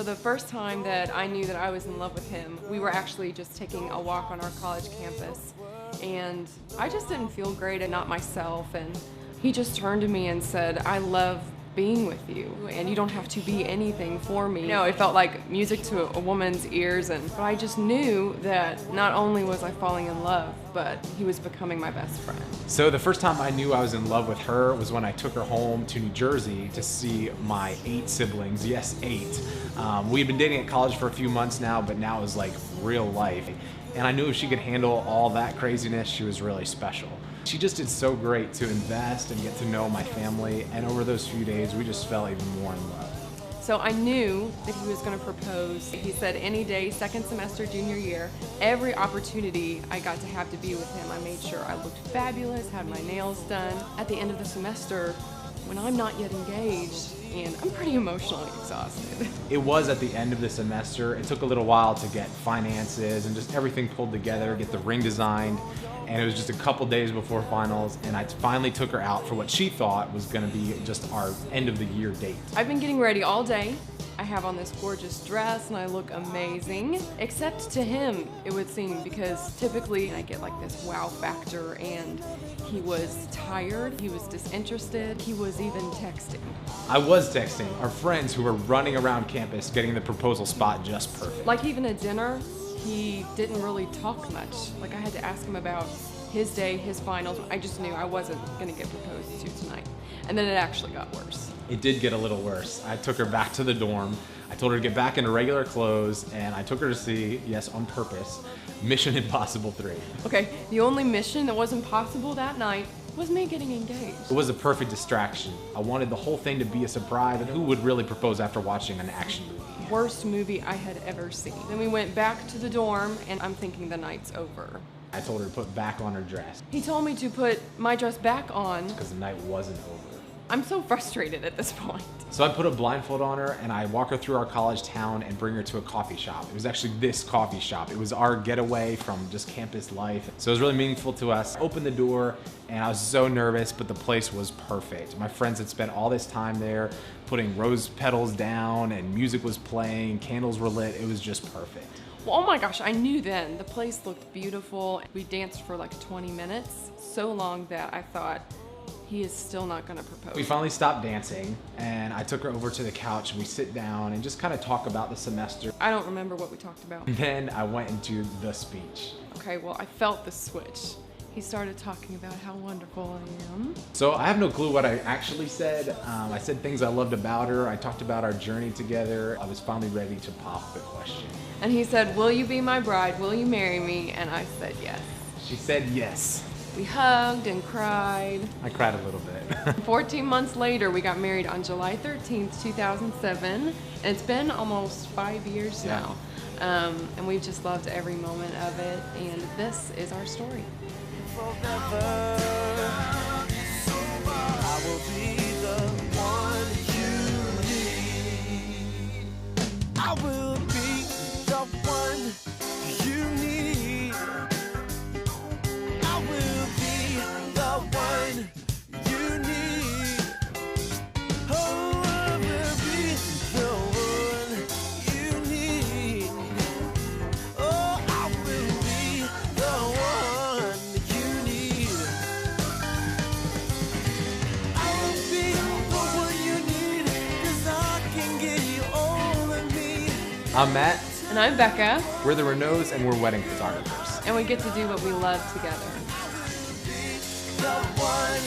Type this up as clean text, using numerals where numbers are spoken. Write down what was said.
the first time that I knew that I was in love with him, we were actually just taking a walk on our college campus, and I just didn't feel great and not myself, and he just turned to me and said, "I love being with you, and you don't have to be anything for me." You know, it felt like music to a woman's ears, but I just knew that not only was I falling in love, but he was becoming my best friend. So the first time I knew I was in love with her was when I took her home to New Jersey to see my 8 siblings. Yes, 8. We had been dating at college for a few months now, but now it was like real life. And I knew if she could handle all that craziness, she was really special. She just did so great to invest and get to know my family, and over those few days, we just fell even more in love. So I knew that he was going to propose. He said any day, second semester, junior year, every opportunity I got to have to be with him, I made sure I looked fabulous, had my nails done. At the end of the semester, when I'm not yet engaged, and I'm pretty emotionally exhausted. It was at the end of the semester. It took a little while to get finances and just everything pulled together, get the ring designed, and it was just a couple days before finals, and I finally took her out for what she thought was gonna be just our end of the year date. I've been getting ready all day. I have on this gorgeous dress and I look amazing, except to him, it would seem, because typically I get like this wow factor, and he was tired, he was disinterested, he was even texting. I was texting our friends who were running around campus getting the proposal spot just perfect. Like even at dinner, he didn't really talk much. Like I had to ask him about his day, his finals. I just knew I wasn't gonna get proposed to tonight. And then it actually got worse. It did get a little worse. I took her back to the dorm. I told her to get back into regular clothes, and I took her to see, yes, on purpose, Mission Impossible 3. Okay, the only mission that wasn't possible that night was me getting engaged. It was a perfect distraction. I wanted the whole thing to be a surprise, and who would really propose after watching an action movie? Worst movie I had ever seen. Then we went back to the dorm, and I'm thinking the night's over. I told her to put back on her dress. He told me to put my dress back on. Because the night wasn't over. I'm so frustrated at this point. So I put a blindfold on her, and I walk her through our college town and bring her to a coffee shop. It was actually this coffee shop. It was our getaway from just campus life. So it was really meaningful to us. I opened the door, and I was so nervous, but the place was perfect. My friends had spent all this time there putting rose petals down, and music was playing, candles were lit. It was just perfect. Well, oh my gosh, I knew then. The place looked beautiful. We danced for like 20 minutes, so long that I thought, he is still not gonna propose. We finally stopped dancing, and I took her over to the couch, and we sit down and just kind of talk about the semester. I don't remember what we talked about. Then I went into the speech. Okay, well, I felt the switch. He started talking about how wonderful I am. So I have no clue what I actually said. I said things I loved about her. I talked about our journey together. I was finally ready to pop the question. And he said, "Will you be my bride? Will you marry me?" And I said yes. She said yes. We hugged and cried. I cried a little bit. 14 months later, we got married on July 13th, 2007. And it's been almost 5 years now. And we've just loved every moment of it. And this is our story. Forever, I will be the one you need. I will be the one you need. I will be the one you need. Oh, I will be the one you need. Oh, I will be the one you need. I will be the one you need, 'cause I can give you all of me. I'm Matt. And I'm Becca. We're the Renauds, and we're wedding photographers. And we get to do what we love together. The one